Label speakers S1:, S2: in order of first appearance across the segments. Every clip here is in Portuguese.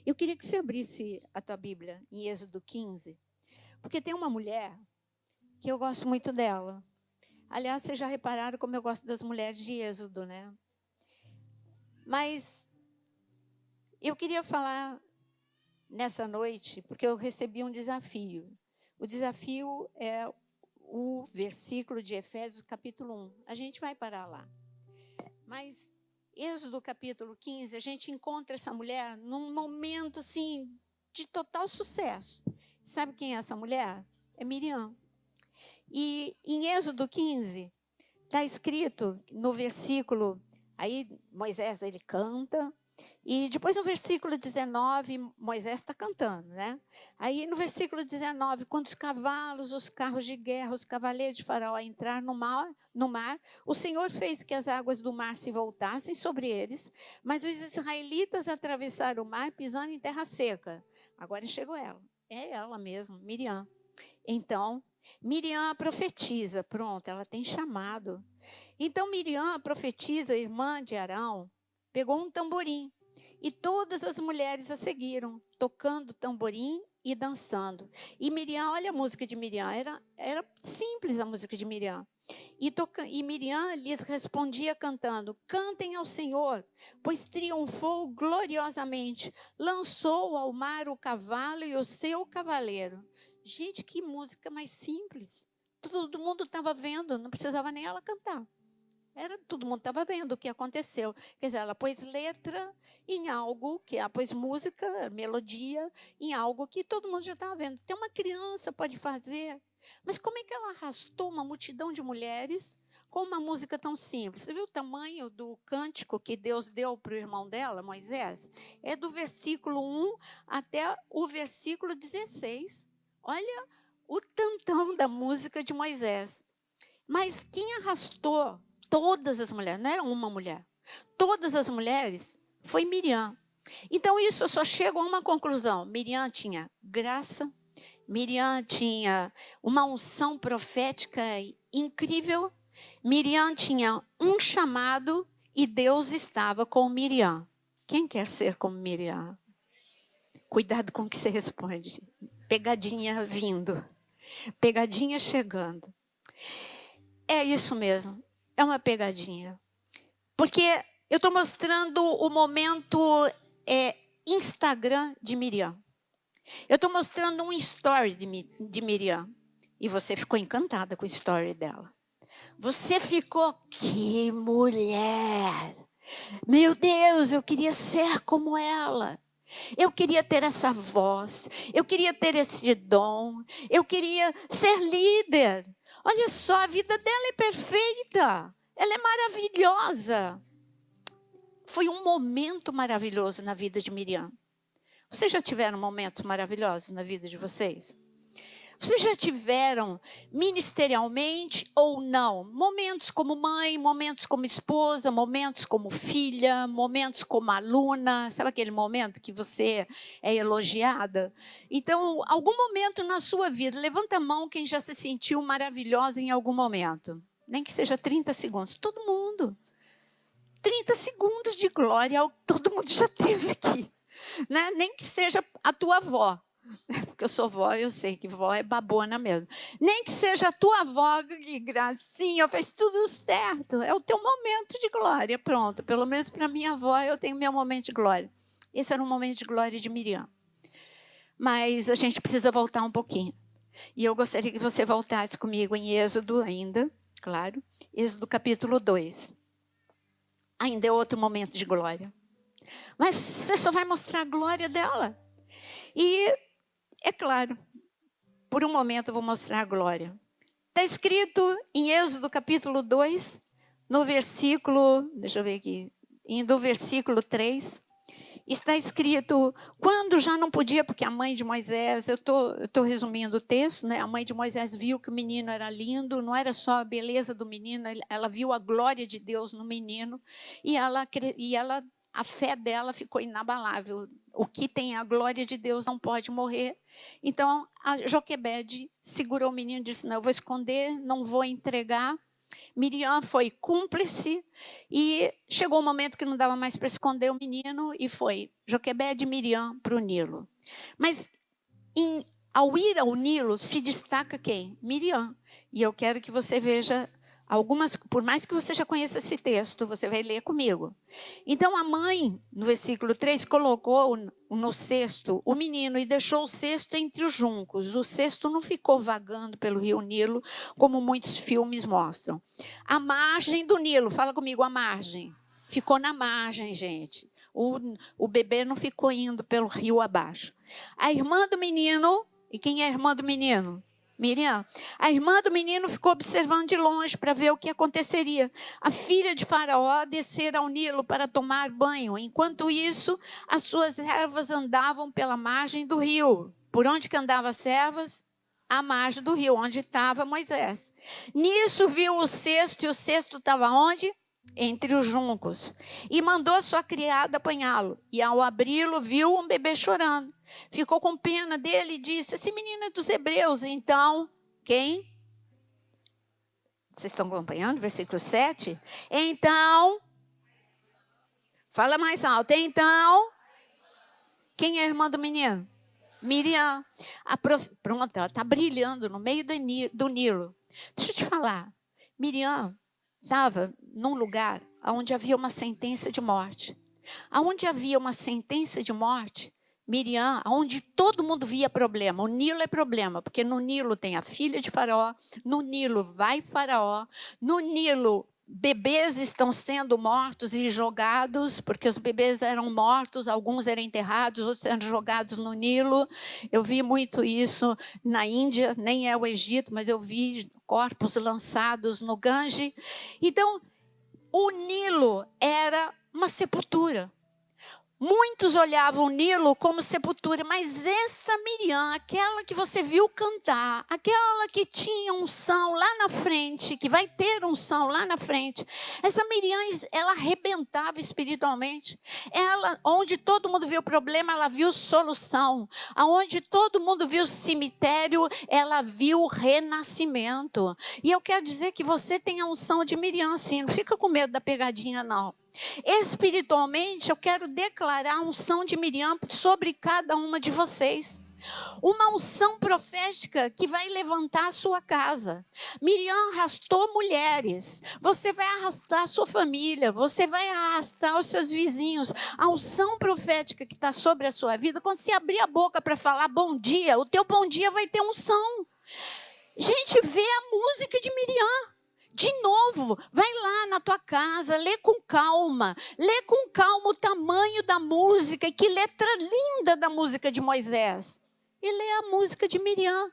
S1: Eu queria que você abrisse a tua Bíblia em Êxodo 15, porque tem uma mulher que eu gosto muito dela. Aliás, vocês já repararam como eu gosto das mulheres de Êxodo, né? Mas eu queria falar nessa noite, porque eu recebi um desafio. O desafio é o versículo de Efésios, capítulo 1. A gente vai parar lá. Mas Êxodo, capítulo 15, a gente encontra essa mulher num momento, assim, de total sucesso. Sabe quem é essa mulher? É Miriam. E em Êxodo 15, está escrito no versículo, aí Moisés ele canta, e depois no versículo 19, Moisés está cantando, né? Aí no versículo 19, quando os cavalos, os carros de guerra, os cavaleiros de Faraó entraram no mar, o Senhor fez que as águas do mar se voltassem sobre eles, mas os israelitas atravessaram o mar pisando em terra seca. Agora chegou ela, é ela mesma, Miriam. Então, Miriam profetiza, pronto, ela tem chamado. Então, Miriam profetiza, irmã de Arão, pegou um tamborim e todas as mulheres a seguiram, tocando tamborim e dançando. E Miriam, olha a música de Miriam, era simples a música de Miriam. E Miriam lhes respondia cantando: cantem ao Senhor, pois triunfou gloriosamente, lançou ao mar o cavalo e o seu cavaleiro. Gente, que música mais simples. Todo mundo estava vendo, não precisava nem ela cantar. Todo mundo estava vendo o que aconteceu. Quer dizer, ela pôs letra em algo, ela pôs música, melodia, em algo que todo mundo já estava vendo. Tem uma criança pode fazer. Mas como é que ela arrastou uma multidão de mulheres com uma música tão simples? Você viu o tamanho do cântico que Deus deu para o irmão dela, Moisés? É do versículo 1 até o versículo 16. Olha o tantão da música de Moisés. Mas quem arrastou todas as mulheres, não era uma mulher, todas as mulheres, foi Miriam. Então isso eu só chego a uma conclusão. Miriam tinha graça, Miriam tinha uma unção profética incrível, Miriam tinha um chamado e Deus estava com Miriam. Quem quer ser como Miriam? Cuidado com o que você responde. Pegadinha vindo, pegadinha chegando. É isso mesmo, é uma pegadinha. Porque eu estou mostrando o momento Instagram de Miriam. Eu estou mostrando um story de Miriam. E você ficou encantada com o story dela. Você ficou, que mulher! Meu Deus, eu queria ser como ela. Eu queria ter essa voz. Eu queria ter esse dom. Eu queria ser líder. Olha só, a vida dela é perfeita. Ela é maravilhosa. Foi um momento maravilhoso na vida de Miriam. Vocês já tiveram momentos maravilhosos na vida de vocês? Vocês já tiveram, ministerialmente ou não, momentos como mãe, momentos como esposa, momentos como filha, momentos como aluna, sabe aquele momento que você é elogiada? Então, algum momento na sua vida, levanta a mão quem já se sentiu maravilhosa em algum momento. Nem que seja 30 segundos, todo mundo. 30 segundos de glória, todo mundo já teve aqui. Né? Nem que seja a tua avó. Porque eu sou vó, eu sei que vó é babona mesmo. Nem que seja a tua avó, que gracinha, fez tudo certo. É o teu momento de glória, pronto. Pelo menos para minha avó eu tenho meu momento de glória. Esse era um momento de glória de Miriam. Mas a gente precisa voltar um pouquinho. E eu gostaria que você voltasse comigo em Êxodo ainda, claro. Êxodo capítulo 2. Ainda é outro momento de glória. Mas você só vai mostrar a glória dela. E, é claro, por um momento eu vou mostrar a glória. Está escrito em Êxodo capítulo 2, no versículo, deixa eu ver aqui, do versículo 3, está escrito, quando já não podia, porque a mãe de Moisés, eu estou resumindo o texto, né? A mãe de Moisés viu que o menino era lindo, não era só a beleza do menino, ela viu a glória de Deus no menino, e a fé dela ficou inabalável. O que tem a glória de Deus não pode morrer. Então, a Joquebede segurou o menino e disse, não, eu vou esconder, não vou entregar. Miriam foi cúmplice e chegou um momento que não dava mais para esconder o menino e foi Joquebede e Miriam para o Nilo. Mas ao ir ao Nilo se destaca quem? Miriam. E eu quero que você veja algumas, por mais que você já conheça esse texto, você vai ler comigo. Então a mãe, no versículo 3, colocou no cesto o menino e deixou o cesto entre os juncos. O cesto não ficou vagando pelo rio Nilo, como muitos filmes mostram. A margem do Nilo, fala comigo, a margem. Ficou na margem, gente. O bebê não ficou indo pelo rio abaixo. A irmã do menino, e quem é a irmã do menino? Miriam. A irmã do menino ficou observando de longe para ver o que aconteceria. A filha de Faraó descera ao Nilo para tomar banho. Enquanto isso, as suas servas andavam pela margem do rio. Por onde que andavam as servas? À margem do rio, onde estava Moisés. Nisso viu o cesto, e o cesto estava onde? Entre os juncos. E mandou a sua criada apanhá-lo. E ao abri-lo, viu um bebê chorando. Ficou com pena dele e disse: esse menino é dos hebreus. Então, quem? Vocês estão acompanhando? Versículo 7. Então, fala mais alto. Então, quem é a irmã do menino? Miriam. Pronto, ela está brilhando no meio do Nilo. Deixa eu te falar. Miriam estava num lugar onde havia uma sentença de morte. Onde havia uma sentença de morte, Miriam, onde todo mundo via problema. O Nilo é problema, porque no Nilo tem a filha de Faraó, no Nilo vai Faraó, no Nilo bebês estão sendo mortos e jogados, porque os bebês eram mortos, alguns eram enterrados, outros eram jogados no Nilo. Eu vi muito isso na Índia, nem é o Egito, mas eu vi corpos lançados no Gange. Então, o Nilo era uma sepultura. Muitos olhavam o Nilo como sepultura, mas essa Miriam, aquela que você viu cantar, aquela que tinha unção lá na frente, que vai ter unção lá na frente, essa Miriam, ela arrebentava espiritualmente. Ela, onde todo mundo viu problema, ela viu solução. Aonde todo mundo viu cemitério, ela viu renascimento. E eu quero dizer que você tem a unção de Miriam, sim. Não fica com medo da pegadinha, não. Espiritualmente, eu quero declarar a unção de Miriam sobre cada uma de vocês. Uma unção profética que vai levantar a sua casa. Miriam arrastou mulheres. Você vai arrastar a sua família. Você vai arrastar os seus vizinhos. A unção profética que está sobre a sua vida, quando você abrir a boca para falar bom dia, o teu bom dia vai ter unção. Gente, vê a música de Miriam. De novo, vai lá na tua casa, lê com calma o tamanho da música, e que letra linda da música de Moisés. E lê a música de Miriam.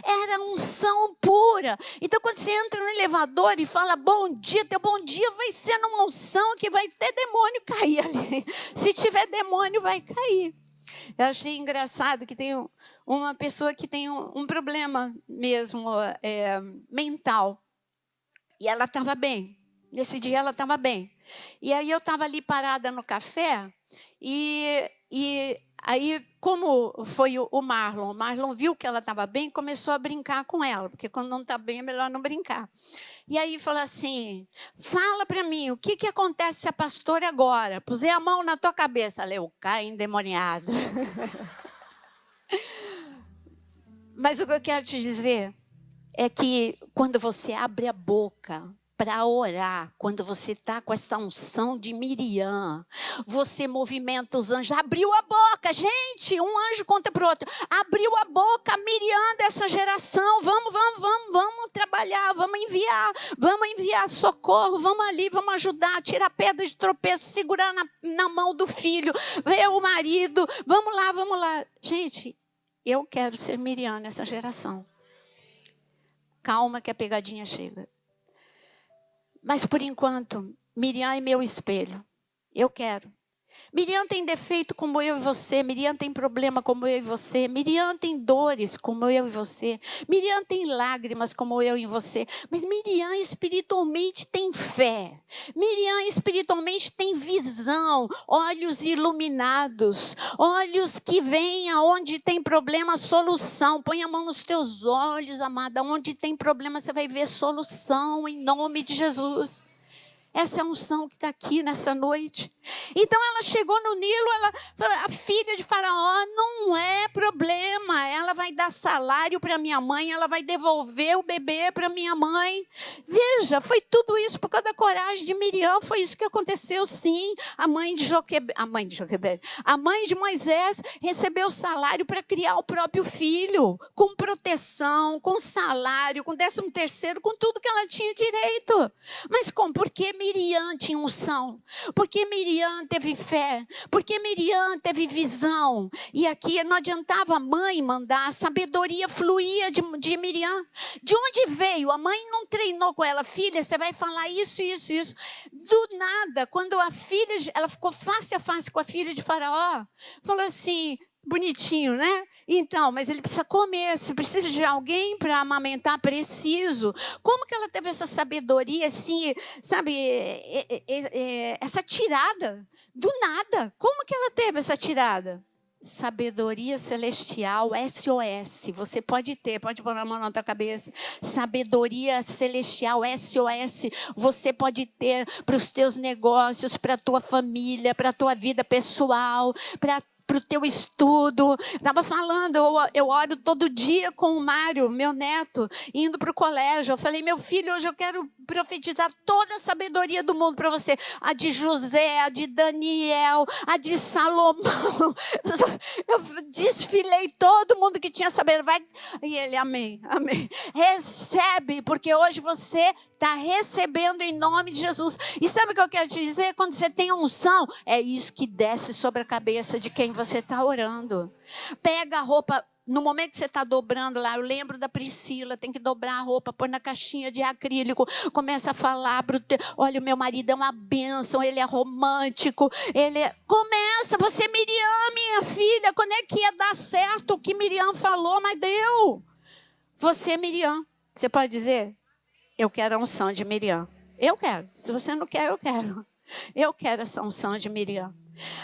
S1: Era unção pura. Então, quando você entra no elevador e fala bom dia, teu bom dia vai ser numa unção que vai ter demônio cair ali. Se tiver demônio, vai cair. Eu achei engraçado que tem uma pessoa que tem um problema mesmo mental. E ela estava bem. Nesse dia ela estava bem. E aí eu estava ali parada no café. E aí, como foi o Marlon viu que ela estava bem e começou a brincar com ela. Porque quando não está bem é melhor não brincar. E aí falou assim, fala para mim, o que acontece se a pastora agora puser a mão na tua cabeça? Eu caio endemoniada. Mas o que eu quero te dizer é que quando você abre a boca para orar, quando você está com essa unção de Miriam, você movimenta os anjos. Abriu a boca, gente, um anjo conta para o outro. Abriu a boca, a Miriam dessa geração. Vamos trabalhar, vamos enviar socorro, vamos ali, vamos ajudar, tirar pedra de tropeço, segurar na mão do filho, ver o marido, vamos lá. Gente, eu quero ser Miriam nessa geração. Calma que a pegadinha chega. Mas por enquanto, Miriam é meu espelho. Eu quero Miriam tem defeito como eu e você. Miriam tem problema como eu e você. Miriam tem dores como eu e você. Miriam tem lágrimas como eu e você. Mas Miriam espiritualmente tem fé. Miriam espiritualmente tem visão. Olhos iluminados. Olhos que veem aonde tem problema, solução. Põe a mão nos teus olhos, amada. Onde tem problema, você vai ver solução em nome de Jesus. Essa é a unção que está aqui nessa noite. Então ela chegou no Nilo, a filha de Faraó, não é problema. Ela vai dar salário para minha mãe, ela vai devolver o bebê para minha mãe. Veja, foi tudo isso por causa da coragem de Miriam. Foi isso que aconteceu, sim. A mãe de Moisés recebeu salário para criar o próprio filho, com proteção, com salário, com 13º, com tudo que ela tinha direito. Mas como? Porque Miriam tinha unção, porque Miriam teve fé, porque Miriam teve visão. E aqui não adiantava a mãe mandar, a sabedoria fluía de Miriam. De onde veio? A mãe não treinou com ela, filha, você vai falar isso, isso, isso. Do nada, quando a filha, ela ficou face a face com a filha de Faraó, falou assim, bonitinho, né? Então, mas ele precisa comer, se precisa de alguém para amamentar, preciso. Como que ela teve essa sabedoria, assim, sabe, essa tirada? Do nada. Como que ela teve essa tirada? Sabedoria celestial, SOS. Você pode ter, pode pôr a mão na tua cabeça. Sabedoria celestial, SOS. Você pode ter para os teus negócios, para a tua família, para a tua vida pessoal, para o teu estudo. Estava falando, eu oro todo dia com o Mário, meu neto, indo para o colégio. Eu falei, meu filho, hoje eu quero profetizar toda a sabedoria do mundo para você. A de José, a de Daniel, a de Salomão. Eu desfilei todo mundo que tinha sabedoria. Vai. E ele, amém, amém. Recebe, porque hoje você está recebendo em nome de Jesus. E sabe o que eu quero te dizer? Quando você tem unção, é isso que desce sobre a cabeça de quem você está orando. Pega a roupa. No momento que você está dobrando lá, eu lembro da Priscila, tem que dobrar a roupa, pôr na caixinha de acrílico, começa a falar, olha, o meu marido é uma bênção, ele é romântico, Começa, você Miriam, minha filha, quando é que ia dar certo o que Miriam falou, mas deu. Você Miriam, você pode dizer, eu quero a unção de Miriam. Eu quero, se você não quer, eu quero. Eu quero essa unção de Miriam.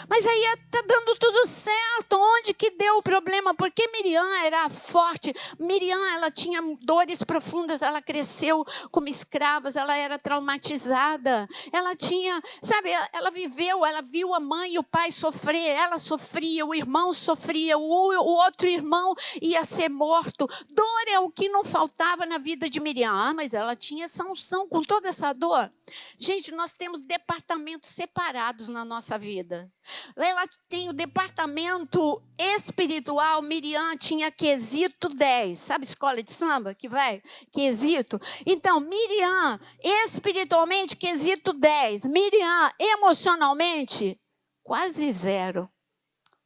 S1: Mas aí está dando tudo certo. Onde que deu o problema? Porque Miriam era forte. Miriam, ela tinha dores profundas. Ela cresceu como escrava. Ela era traumatizada. Ela tinha, sabe, ela viveu, ela viu a mãe e o pai sofrer. Ela sofria, o irmão sofria. O outro irmão ia ser morto. Dor é o que não faltava na vida de Miriam. Ah, mas ela tinha essa unção com toda essa dor. Gente, nós temos departamentos separados na nossa vida. Ela tem o departamento espiritual. Miriam tinha quesito 10. Sabe escola de samba que vai? Quesito. Então, Miriam, espiritualmente, quesito 10. Miriam, emocionalmente, quase 0.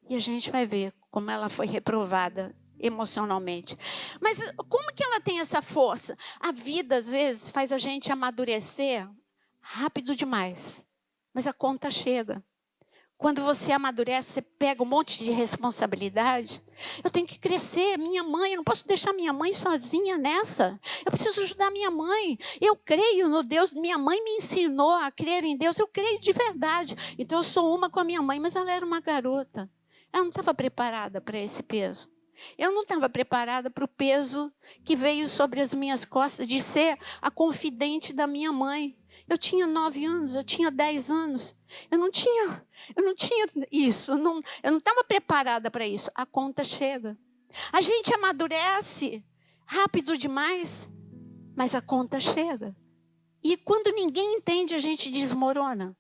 S1: E a gente vai ver como ela foi reprovada emocionalmente. Mas como que ela tem essa força? A vida, às vezes, faz a gente amadurecer rápido demais. Mas a conta chega. Quando você amadurece, você pega um monte de responsabilidade. Eu tenho que crescer, minha mãe, eu não posso deixar minha mãe sozinha nessa. Eu preciso ajudar minha mãe. Eu creio no Deus, minha mãe me ensinou a crer em Deus, eu creio de verdade. Então eu sou uma com a minha mãe, mas ela era uma garota. Ela não estava preparada para esse peso. Eu não estava preparada para o peso que veio sobre as minhas costas de ser a confidente da minha mãe. Eu tinha 9 anos, eu tinha 10 anos. Eu não tinha isso. Eu não estava preparada para isso. A conta chega. A gente amadurece rápido demais, mas a conta chega. E quando ninguém entende, a gente desmorona.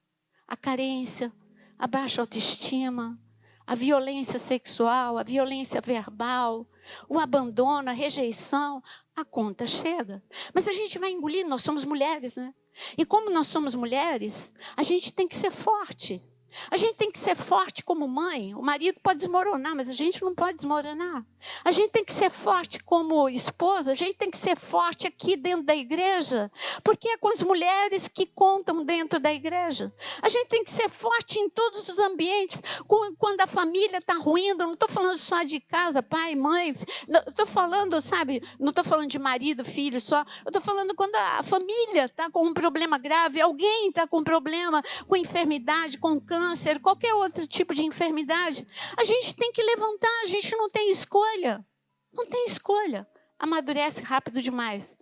S1: A carência, a baixa autoestima, a violência sexual, a violência verbal, o abandono, a rejeição, a conta chega. Mas a gente vai engolir, nós somos mulheres, né? E como nós somos mulheres, a gente tem que ser forte. A gente tem que ser forte como mãe. O marido pode desmoronar, mas a gente não pode desmoronar. A gente tem que ser forte como esposa. A gente tem que ser forte aqui dentro da igreja. Porque é com as mulheres que contam dentro da igreja. A gente tem que ser forte em todos os ambientes. Quando a família está ruindo, não estou falando só de casa, pai, mãe. Estou falando, sabe, não estou falando de marido, filho só. Eu estou falando quando a família está com um problema grave, alguém está com um problema, com enfermidade, com câncer, qualquer outro tipo de enfermidade. A gente tem que levantar, a gente não tem escolha. Não tem escolha. Amadurece rápido demais.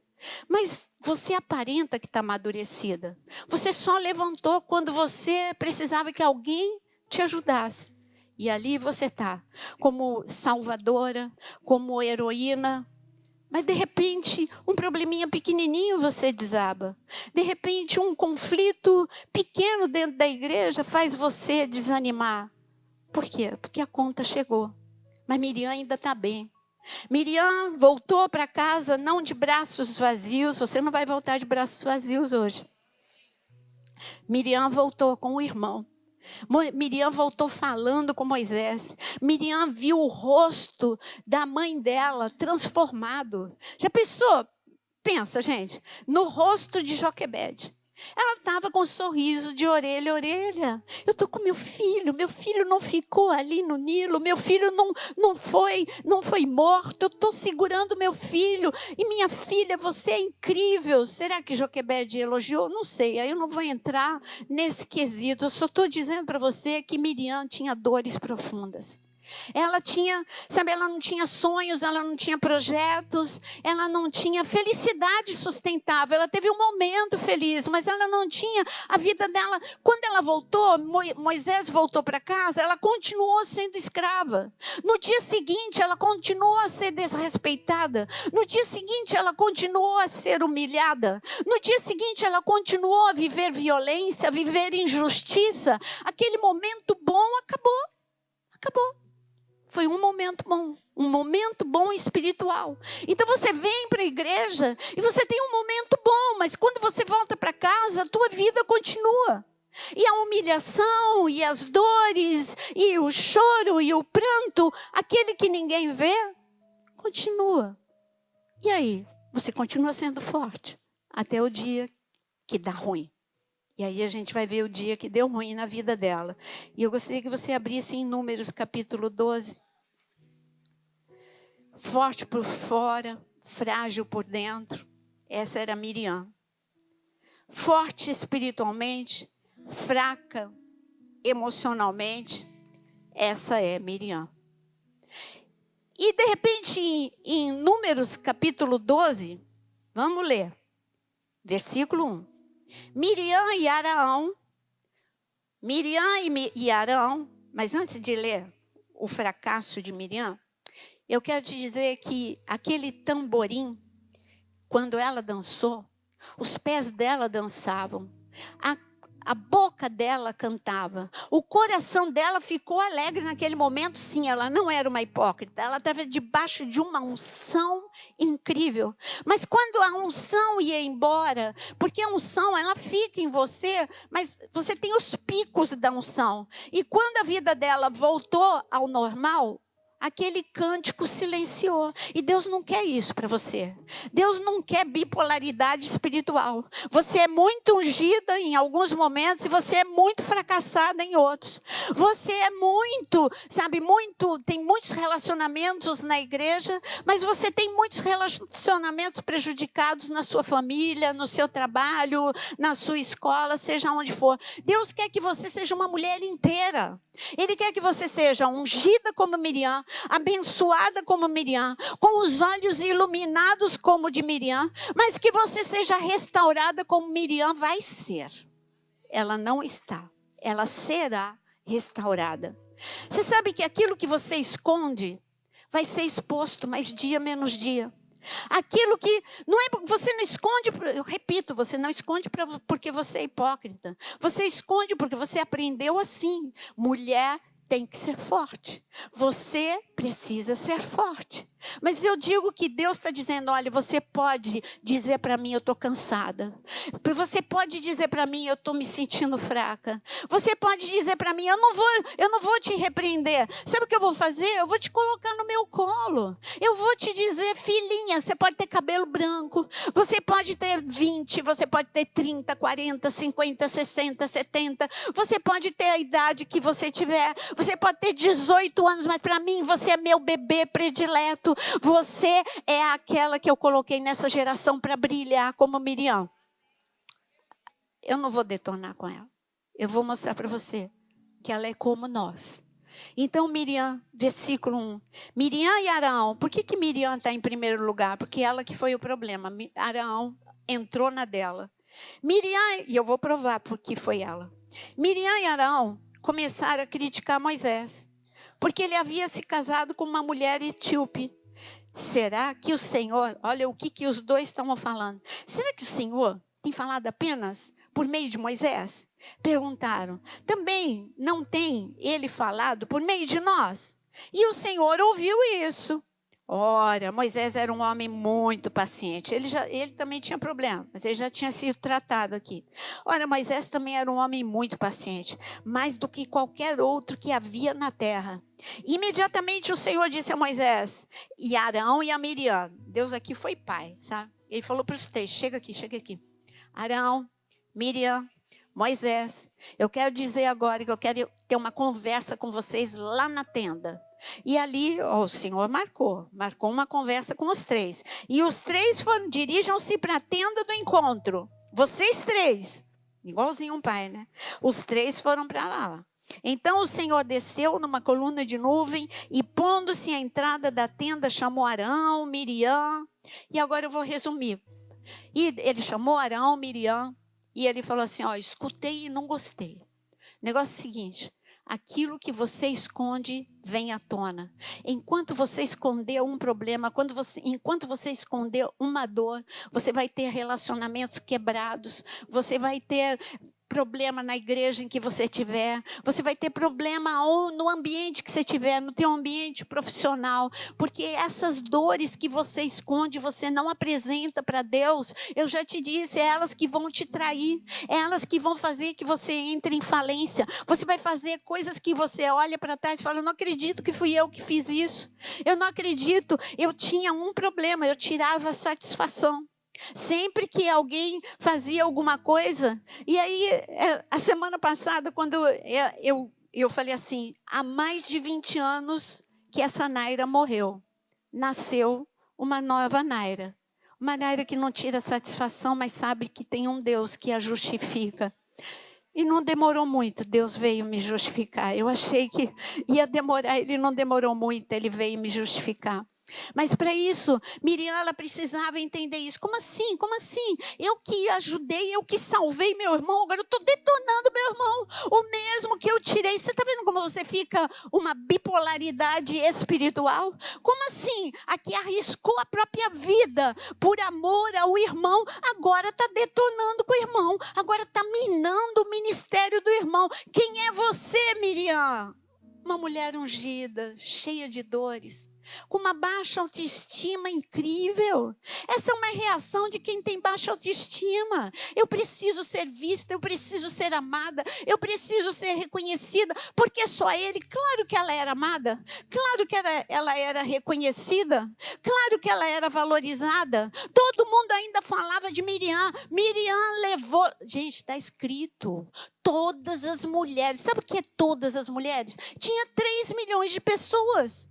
S1: Mas você aparenta que está amadurecida. Você só levantou quando você precisava que alguém te ajudasse. E ali você está, como salvadora, como heroína. Mas de repente, um probleminha pequenininho você desaba. De repente, um conflito pequeno dentro da igreja faz você desanimar. Por quê? Porque a conta chegou. Mas Miriam ainda está bem. Miriam voltou para casa não de braços vazios. Você não vai voltar de braços vazios hoje. Miriam voltou com o irmão. Miriam voltou falando com Moisés. Miriam viu o rosto da mãe dela transformado. Já pensou? Pensa, gente, no rosto de Joquebede. Ela estava com um sorriso de orelha a orelha. Eu estou com meu filho não ficou ali no Nilo, meu filho não foi morto, eu estou segurando meu filho. E minha filha, você é incrível. Será que Joquebede elogiou? Não sei, aí eu não vou entrar nesse quesito. Eu só estou dizendo para você que Miriam tinha dores profundas. Ela tinha, sabe, ela não tinha sonhos, ela não tinha projetos, ela não tinha felicidade sustentável. Ela teve um momento feliz, mas ela não tinha a vida dela. Quando ela voltou, Moisés voltou para casa, ela continuou sendo escrava. No dia seguinte, ela continuou a ser desrespeitada. No dia seguinte, ela continuou a ser humilhada. No dia seguinte, ela continuou a viver violência, a viver injustiça. Aquele momento bom acabou. Foi um momento bom espiritual. Então você vem para a igreja e você tem um momento bom, mas quando você volta para casa, a tua vida continua. E a humilhação, e as dores, e o choro, e o pranto, aquele que ninguém vê, continua. E aí, você continua sendo forte, até o dia que dá ruim. E aí a gente vai ver o dia que deu ruim na vida dela. E eu gostaria que você abrisse em Números capítulo 12. Forte por fora, frágil por dentro. Essa era Miriam. Forte espiritualmente, fraca emocionalmente. Essa é Miriam. E de repente em Números capítulo 12, vamos ler. Versículo 1. Miriam e Arão, mas antes de ler o fracasso de Miriam, eu quero te dizer que aquele tamborim, quando ela dançou, os pés dela dançavam, a boca dela cantava, o coração dela ficou alegre naquele momento. Sim, ela não era uma hipócrita, ela estava debaixo de uma unção incrível. Mas quando a unção ia embora, porque a unção ela fica em você, mas você tem os picos da unção. E quando a vida dela voltou ao normal, aquele cântico silenciou. E Deus não quer isso para você. Deus não quer bipolaridade espiritual. Você é muito ungida em alguns momentos e você é muito fracassada em outros. Você é tem muitos relacionamentos na igreja, mas você tem muitos relacionamentos prejudicados na sua família, no seu trabalho, na sua escola, seja onde for. Deus quer que você seja uma mulher inteira. Ele quer que você seja ungida como Miriam, abençoada como Miriam, com os olhos iluminados como de Miriam, mas que você seja restaurada como Miriam vai ser. Ela não está, ela será restaurada. Você sabe que aquilo que você esconde vai ser exposto mais dia menos dia. Aquilo que você não esconde, eu repito, você não esconde porque você é hipócrita. Você esconde porque você aprendeu assim. Mulher tem que ser forte. Você precisa ser forte. Mas eu digo que Deus está dizendo, olha, você pode dizer para mim, eu estou cansada. Você pode dizer para mim, eu estou me sentindo fraca. Você pode dizer para mim, eu não vou te repreender. Sabe o que eu vou fazer? Eu vou te colocar no meu colo. Eu vou te dizer, filhinha, você pode ter cabelo branco. Você pode ter 20, você pode ter 30, 40, 50, 60, 70. Você pode ter a idade que você tiver. Você pode ter 18 anos, mas para mim você é meu bebê predileto. Você é aquela que eu coloquei nessa geração para brilhar como Miriam. Eu não vou detonar com ela. Eu vou mostrar para você que ela é como nós. Então Miriam, versículo 1. Miriam e Arão. Por que Miriam está em primeiro lugar? Porque ela que foi o problema. Arão entrou na dela. Miriam, e eu vou provar porque foi ela. Miriam e Arão começaram a criticar Moisés. Porque ele havia se casado com uma mulher etíope. Será que o Senhor, olha o que os dois estavam falando. Será que o Senhor tem falado apenas por meio de Moisés? Perguntaram. Também não tem ele falado por meio de nós? E o Senhor ouviu isso. Ora, Moisés era um homem muito paciente. Ele também tinha problema, mas ele já tinha sido tratado aqui. Ora, Moisés também era um homem muito paciente, mais do que qualquer outro que havia na terra. Imediatamente o Senhor disse a Moisés, e Arão e a Miriam. Deus aqui foi pai, sabe? Ele falou para os três, chega aqui. Arão, Miriam, Moisés, eu quero dizer agora que eu quero ter uma conversa com vocês lá na tenda. E ali o Senhor marcou uma conversa com os três. E os três dirijam-se para a tenda do encontro. Vocês três, igualzinho um pai, né? Os três foram para lá. Então o Senhor desceu numa coluna de nuvem e pondo-se à entrada da tenda chamou Arão, Miriam. E agora eu vou resumir. E ele chamou Arão, Miriam e ele falou assim, ó, escutei e não gostei. O negócio é o seguinte, aquilo que você esconde vem à tona. Enquanto você esconder um problema, enquanto você esconder uma dor, você vai ter relacionamentos quebrados, você vai ter problema na igreja em que você estiver, você vai ter problema ou no ambiente que você estiver, no teu ambiente profissional, porque essas dores que você esconde, você não apresenta para Deus, eu já te disse, é elas que vão te trair, é elas que vão fazer que você entre em falência, você vai fazer coisas que você olha para trás e fala, eu não acredito que fui eu que fiz isso, eu não acredito, eu tinha um problema, eu tirava satisfação. Sempre que alguém fazia alguma coisa, e aí a semana passada quando eu falei assim, há mais de 20 anos que essa Naira morreu, nasceu uma nova Naira, uma Naira que não tira satisfação, mas sabe que tem um Deus que a justifica. E não demorou muito, Deus veio me justificar, eu achei que ia demorar, ele não demorou muito, ele veio me justificar. Mas para isso, Miriam, ela precisava entender isso. Como assim? Como assim? Eu que ajudei, eu que salvei meu irmão, agora eu estou detonando meu irmão. O mesmo que eu tirei. Você está vendo como você fica uma bipolaridade espiritual? Como assim? Aqui arriscou a própria vida por amor ao irmão, agora está detonando com o irmão. Agora está minando o ministério do irmão. Quem é você, Miriam? Uma mulher ungida, cheia de dores, com uma baixa autoestima incrível. Essa é uma reação de quem tem baixa autoestima. Eu preciso ser vista, eu preciso ser amada, eu preciso ser reconhecida, porque só ele, claro que ela era amada, claro que ela era reconhecida, claro que ela era valorizada. Todo mundo ainda falava de Miriam. Miriam levou, gente, está escrito, todas as mulheres, sabe o que é todas as mulheres? Tinha 3 milhões de pessoas.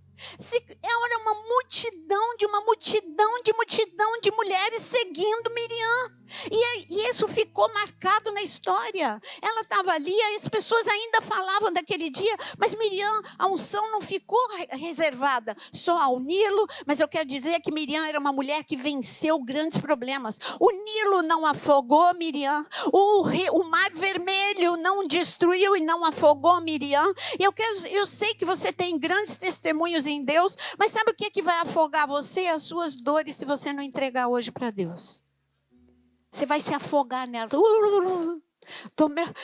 S1: Era uma multidão de mulheres seguindo Miriam. E isso ficou marcado na história. Ela estava ali, as pessoas ainda falavam daquele dia, mas Miriam, a unção não ficou reservada só ao Nilo, mas eu quero dizer que Miriam era uma mulher que venceu grandes problemas. O Nilo não afogou Miriam, o Mar Vermelho não destruiu e não afogou Miriam. Eu sei que você tem grandes testemunhos em Deus, mas sabe o que vai afogar você? As suas dores, se você não entregar hoje para Deus. Você vai se afogar nela.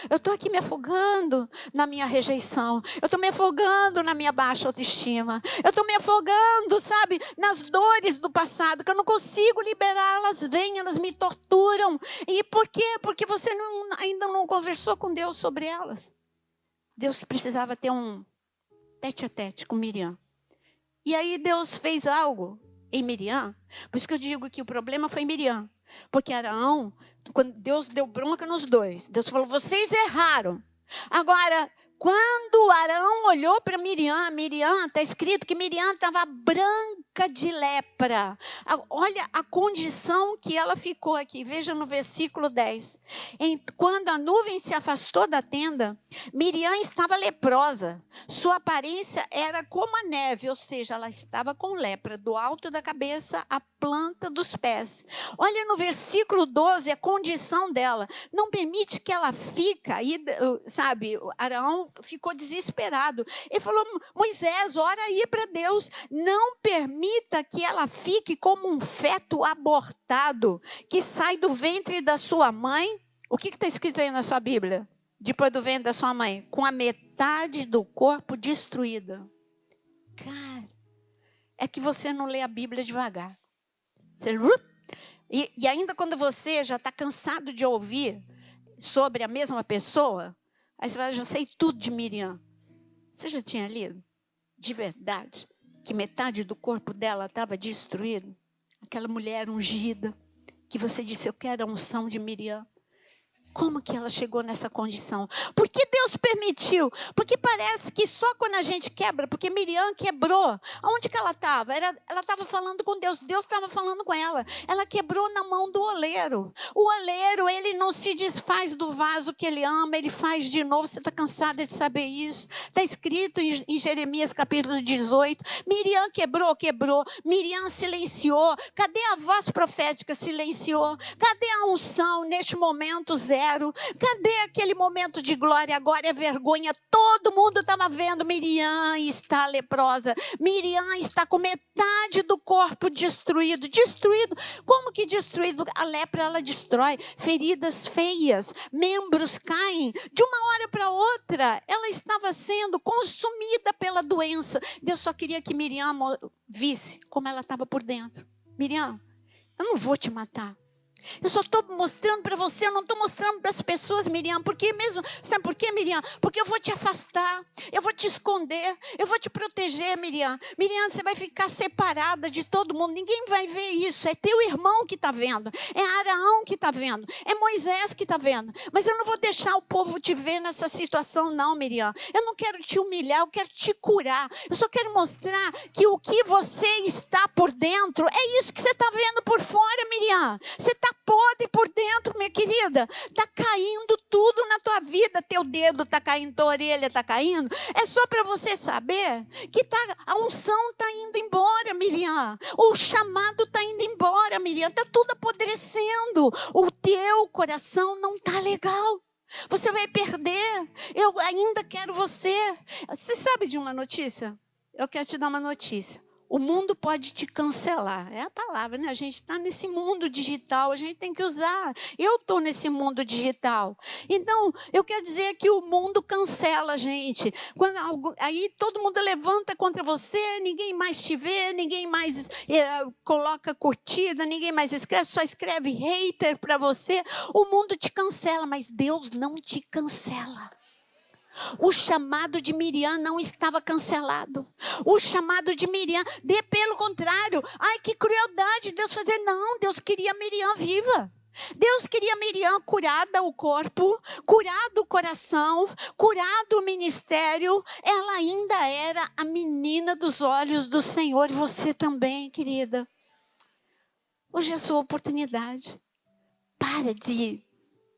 S1: Eu estou aqui me afogando na minha rejeição. Eu estou me afogando na minha baixa autoestima. Eu estou me afogando, sabe, nas dores do passado, que eu não consigo liberar. Elas vêm, elas me torturam. E por quê? Porque você ainda não conversou com Deus sobre elas. Deus precisava ter um tete-a-tete com Miriam. E aí Deus fez algo em Miriam. Por isso que eu digo que o problema foi Miriam. Porque Arão, quando Deus deu bronca nos dois, Deus falou, vocês erraram. Agora, quando Arão olhou para Miriam, está escrito que Miriam estava branca de lepra. Olha a condição que ela ficou aqui. Veja no versículo 10. Quando a nuvem se afastou da tenda, Miriam estava leprosa. Sua aparência era como a neve, ou seja, ela estava com lepra do alto da cabeça à planta dos pés. Olha no versículo 12 a condição dela. Não permite que ela fica aí, sabe, Arão ficou desesperado. Ele falou, Moisés, ora aí para Deus, não permita que ela fique como um feto abortado, que sai do ventre da sua mãe. O que está escrito aí na sua Bíblia? Depois do ventre da sua mãe, com a metade do corpo destruída. Cara, é que você não lê a Bíblia devagar. E ainda quando você já está cansado de ouvir sobre a mesma pessoa, aí você vai, já sei tudo de Miriam. Você já tinha lido? De verdade, que metade do corpo dela estava destruído? Aquela mulher ungida, que você disse, eu quero a unção de Miriam. Como que ela chegou nessa condição? Por que Deus permitiu? Porque parece que só quando a gente quebra, porque Miriam quebrou. Onde que ela estava? Ela estava falando com Deus, Deus estava falando com ela. Ela quebrou na mão do oleiro. O oleiro, ele não se desfaz do vaso que ele ama, ele faz de novo. Você está cansada de saber isso? Está escrito em Jeremias capítulo 18. Miriam quebrou. Miriam silenciou. Cadê a voz profética? Silenciou. Cadê a unção neste momento zero? Cadê aquele momento de glória? Agora é vergonha. Todo mundo estava vendo. Miriam está leprosa. Miriam está com metade do corpo destruído. Destruído. Como que destruído? A lepra, ela destrói. Feridas feias. Membros caem. De uma hora para outra, ela estava sendo consumida pela doença. Deus só queria que Miriam visse como ela estava por dentro. Miriam, eu não vou te matar. Eu só estou mostrando para você, eu não estou mostrando para as pessoas, Miriam. Porque mesmo, sabe por quê, Miriam? Porque eu vou te afastar, eu vou te esconder, eu vou te proteger, Miriam. Miriam, você vai ficar separada de todo mundo, ninguém vai ver isso. É teu irmão que está vendo, é Arão que está vendo, é Moisés que está vendo. Mas eu não vou deixar o povo te ver nessa situação, não, Miriam. Eu não quero te humilhar, eu quero te curar. Eu só quero mostrar que o que você está por dentro, é isso que você está vendo por fora, Miriam. Você está podre por dentro, minha querida. Está caindo tudo na tua vida. Teu dedo está caindo, tua orelha está caindo. É só para você saber que a unção está indo embora, Miriam. O chamado está indo embora, Miriam. Está tudo apodrecendo. O teu coração não está legal. Você vai perder. Eu ainda quero você. Você sabe de uma notícia? Eu quero te dar uma notícia. O mundo pode te cancelar. É a palavra, né? A gente está nesse mundo digital, a gente tem que usar. Eu estou nesse mundo digital. Então, eu quero dizer que o mundo cancela a gente. Aí todo mundo levanta contra você, ninguém mais te vê, ninguém mais coloca curtida, ninguém mais escreve, só escreve hater para você. O mundo te cancela, mas Deus não te cancela. O chamado de Miriam não estava cancelado. O chamado de Miriam, pelo contrário, ai que crueldade Deus fazer. Não, Deus queria Miriam viva. Deus queria Miriam curada o corpo, curado o coração, curado o ministério. Ela ainda era a menina dos olhos do Senhor. E você também, querida. Hoje é a sua oportunidade. Para de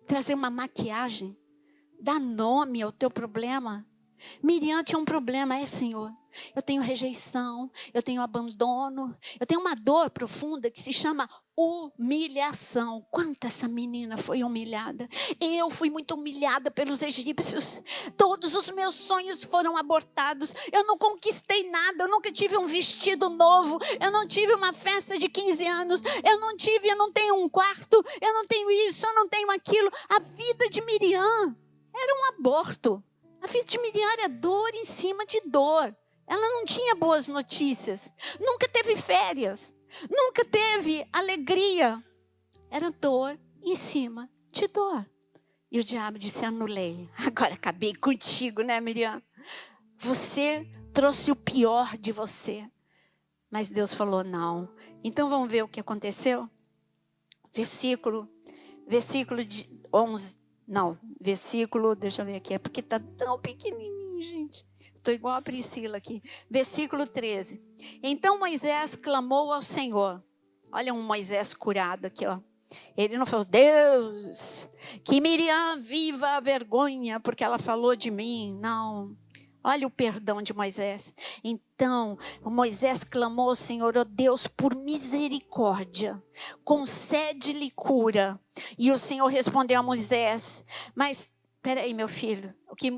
S1: trazer uma maquiagem. Dá nome ao teu problema. Miriam tinha um problema, Senhor. eu tenho rejeição, eu tenho abandono, eu tenho uma dor profunda que se chama humilhação. Quanto essa menina foi humilhada. Eu fui muito humilhada pelos egípcios. Todos os meus sonhos foram abortados. Eu não conquistei nada, eu nunca tive um vestido novo, eu não tive uma festa de 15 anos, eu não tenho um quarto, eu não tenho isso, eu não tenho aquilo. A vida de Miriam era um aborto. A vida de Miriam era dor em cima de dor. Ela não tinha boas notícias. Nunca teve férias. Nunca teve alegria. Era dor em cima de dor. E o diabo disse, anulei. Agora acabei contigo, né, Miriam? Você trouxe o pior de você. Mas Deus falou, não. Então vamos ver o que aconteceu? Versículo de 11... Não, versículo, deixa eu ver aqui, é porque está tão pequenininho, gente. Estou igual a Priscila aqui. Versículo 13. Então Moisés clamou ao Senhor. Olha um Moisés curado aqui, ó. Ele não falou, Deus, que Miriam viva a vergonha, porque ela falou de mim. Não. Olha o perdão de Moisés. Então, Moisés clamou ao Senhor, ó Deus, por misericórdia, concede-lhe cura. E o Senhor respondeu a Moisés, mas, peraí meu filho,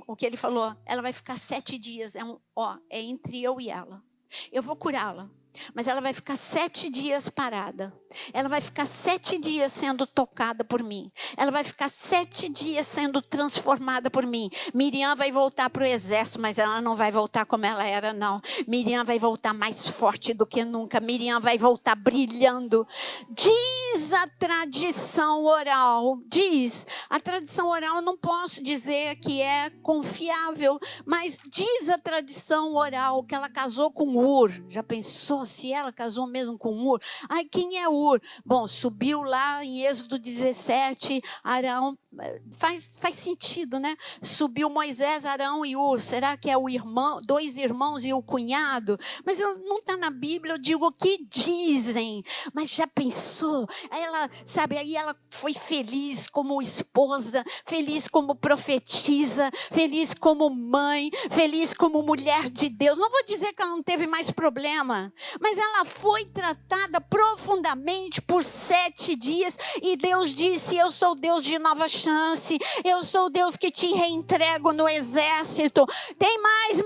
S1: o que ele falou? Ela vai ficar 7 dias, é entre eu e ela. Eu vou curá-la. Mas ela vai ficar 7 dias parada. Ela vai ficar 7 dias sendo tocada por mim. Ela vai ficar 7 dias sendo transformada por mim. Miriam vai voltar para o exército, mas ela não vai voltar como ela era, não. Miriam vai voltar mais forte do que nunca. Miriam vai voltar brilhando. Diz a tradição oral. A tradição oral eu não posso dizer que é confiável, mas diz a tradição oral que ela casou com Ur. Já pensou se ela casou mesmo com Ur? Ai, quem é Ur? Bom, subiu lá em Êxodo 17, Arão, faz sentido, né? Subiu Moisés, Arão e Ur. Será que é o irmão, 2 irmãos e o cunhado? Mas não está na Bíblia, eu digo o que dizem. Mas já pensou? Ela, sabe, aí ela foi feliz como esposa, feliz como profetisa, feliz como mãe, feliz como mulher de Deus. Não vou dizer que ela não teve mais problema, mas ela foi tratada profundamente por 7 dias e Deus disse, eu sou Deus de nova chance, eu sou o Deus que te reentrego no exército. Tem mais,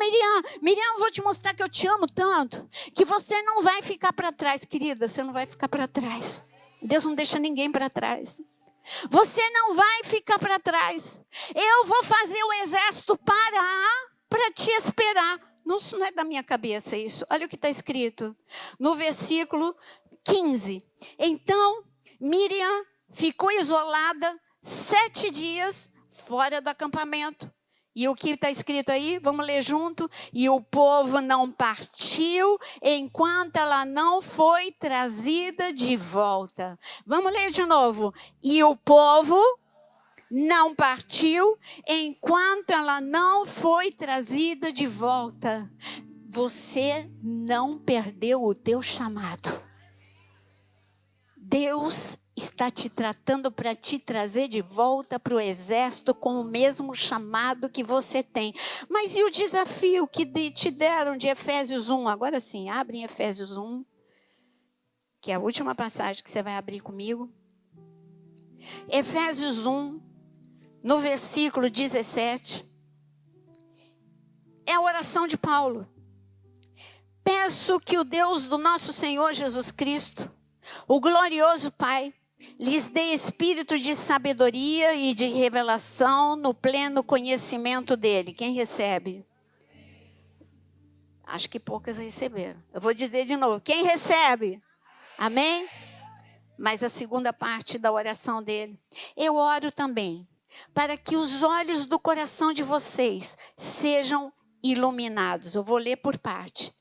S1: Miriam, vou te mostrar que eu te amo tanto, que você não vai ficar para trás, querida, você não vai ficar para trás. Deus não deixa ninguém para trás. Você não vai ficar para trás. Eu vou fazer o exército parar para te esperar. Não, isso não é da minha cabeça isso. Olha o que está escrito no versículo 15. Então Miriam ficou isolada 7 dias fora do acampamento. E o que está escrito aí? Vamos ler junto. E o povo não partiu enquanto ela não foi trazida de volta. Vamos ler de novo. E o povo não partiu enquanto ela não foi trazida de volta. Você não perdeu o teu chamado. Deus está te tratando para te trazer de volta para o exército com o mesmo chamado que você tem. Mas e o desafio que te deram de Efésios 1? Agora sim, abre em Efésios 1, que é a última passagem que você vai abrir comigo. Efésios 1, no versículo 17. É a oração de Paulo. Peço que o Deus do nosso Senhor Jesus Cristo, o glorioso Pai, lhes dê espírito de sabedoria e de revelação no pleno conhecimento dele. Quem recebe? Acho que poucas receberam. Eu vou dizer de novo. Quem recebe? Amém? Mas a segunda parte da oração dele. Eu oro também para que os olhos do coração de vocês sejam iluminados. Eu vou ler por parte.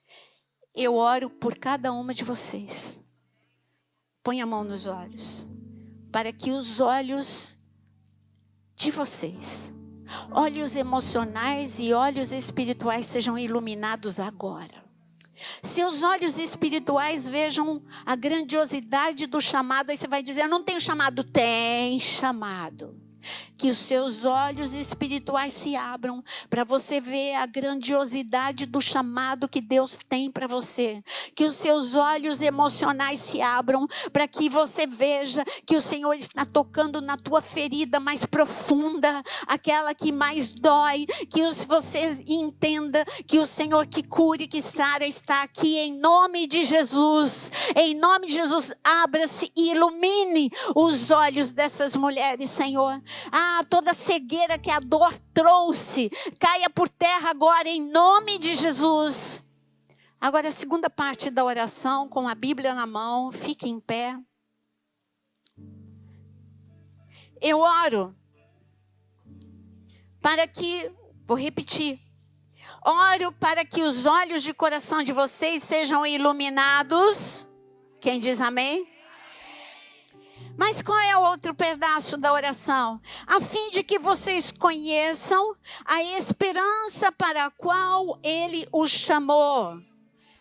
S1: Eu oro por cada uma de vocês. Põe a mão nos olhos. Para que os olhos de vocês, olhos emocionais e olhos espirituais sejam iluminados agora. Seus olhos espirituais vejam a grandiosidade do chamado. Aí você vai dizer, eu não tenho chamado. Tem chamado. que os seus olhos espirituais se abram para você ver a grandiosidade do chamado que Deus tem para você. Que os seus olhos emocionais se abram para que você veja que o Senhor está tocando na tua ferida mais profunda, aquela que mais dói, que você entenda que o Senhor que cura e que sara está aqui em nome de Jesus. Em nome de Jesus, abra-se e ilumine os olhos dessas mulheres, Senhor. Toda cegueira que a dor trouxe, caia por terra agora em nome de Jesus. Agora a segunda parte da oração, com a Bíblia na mão, fique em pé. Eu oro para que, vou repetir, oro para que os olhos de coração de vocês sejam iluminados. Quem diz amém? Mas qual é o outro pedaço da oração? A fim de que vocês conheçam a esperança para a qual Ele os chamou.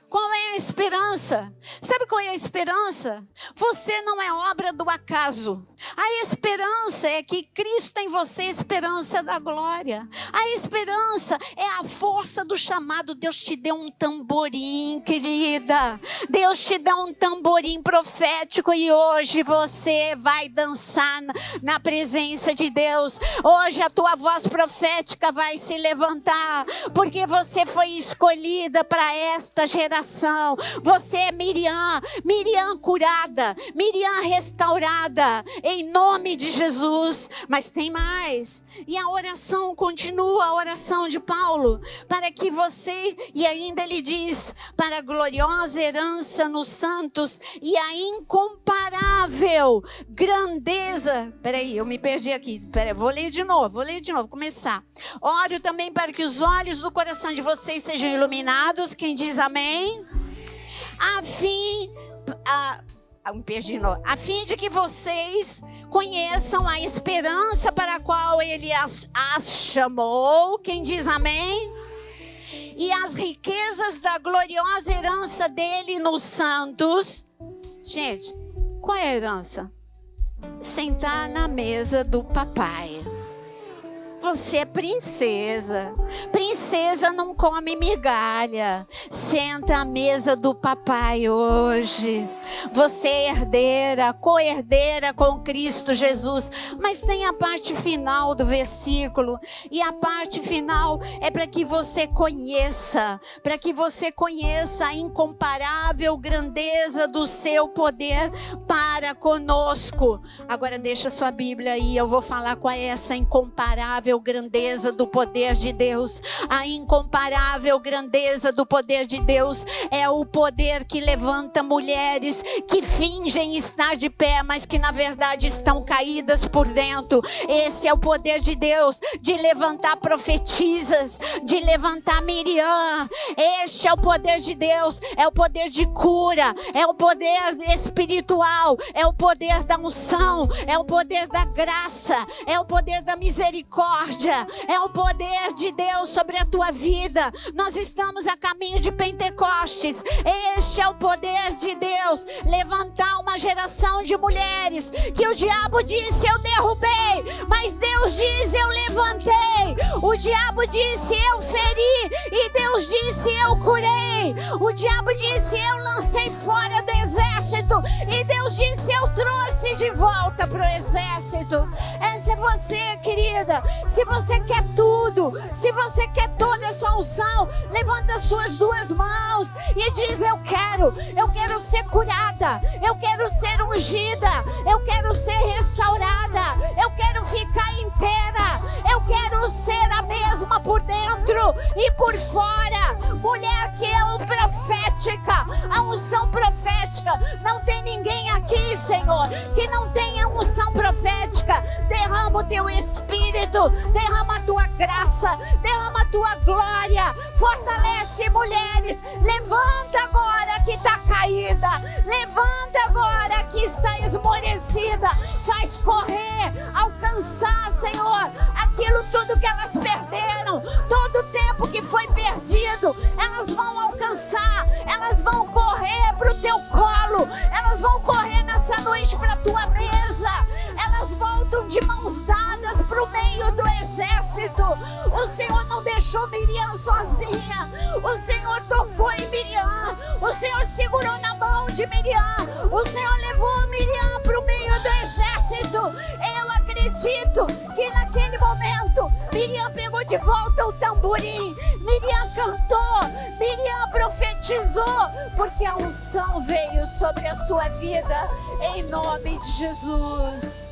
S1: Qual é a esperança? Sabe qual é a esperança? Você não é obra do acaso. A esperança é que Cristo em você é esperança da glória. A esperança é a força do chamado. Deus te deu um tamborim, querida. Deus te deu um tamborim profético e hoje você vai dançar na presença de Deus. Hoje a tua voz profética vai se levantar, porque você foi escolhida para esta geração. Você é Miriam curada, Miriam restaurada, em nome de Jesus. Mas tem mais, e a oração continua, a oração de Paulo, para que você, e ainda ele diz, para a gloriosa herança nos santos e a incomparável grandeza, peraí, eu me perdi aqui, vou ler de novo, começar. Oro também para que os olhos do coração de vocês sejam iluminados, quem diz amém? A fim de que vocês conheçam a esperança para a qual Ele as chamou, quem diz amém? E as riquezas da gloriosa herança dele nos santos. Gente, qual é a herança? Sentar na mesa do papai. Você é princesa. Princesa não come migalha. Senta à mesa do papai hoje. Você é herdeira, co-herdeira com Cristo Jesus. Mas tem a parte final do versículo. E a parte final é para que você conheça. Para que você conheça a incomparável grandeza do seu poder para conosco. Agora deixa sua Bíblia aí. Eu vou falar qual é essa incomparável grandeza do poder de Deus. A incomparável grandeza do poder de Deus é o poder que levanta mulheres que fingem estar de pé, mas que na verdade estão caídas por dentro. Esse é o poder de Deus, de levantar profetisas, de levantar Miriam. Este é o poder de Deus, é o poder de cura, é o poder espiritual, é o poder da unção, é o poder da graça, é o poder da misericórdia, é o poder de Deus sobre a tua vida. Nós estamos a caminho de Pentecostes. Este é o poder de Deus, levantar uma geração de mulheres que o diabo disse eu derrubei, mas Deus diz eu levantei. O diabo disse eu feri e Deus disse eu curei. O diabo disse eu lancei fora do exército e Deus disse eu trouxe de volta para o exército. Essa é você, querida. Se você quer tudo, se você quer toda essa unção, levanta as suas duas mãos e diz eu quero ser curada, eu quero ser ungida, eu quero ser restaurada, eu quero ficar inteira, eu quero ser a mesma por dentro e por fora. Mulher que é profética, a unção profética, não tem ninguém aqui, Senhor, que não tenha unção profética. Derrama o teu Espírito, derrama a tua graça, derrama a tua glória, fortalece mulheres, levanta agora que está caída, levanta agora que está esmorecida, faz correr, alcançar, Senhor, aquilo tudo que elas perderam, todo o tempo que foi perdido, elas vão alcançar, elas vão correr para o teu colo, elas vão correr nessa noite para a tua mesa, elas
S2: elas voltam de mãos dadas para o meio do exército. O Senhor não deixou Miriam sozinha. O Senhor tocou em Miriam. O Senhor segurou na mão de Miriam. O Senhor levou Miriam para o meio do exército. Eu acredito que naquele momento Miriam pegou de volta o tamborim. Miriam cantou. Miriam profetizou. Porque a unção veio sobre a sua vida. Em nome de Jesus.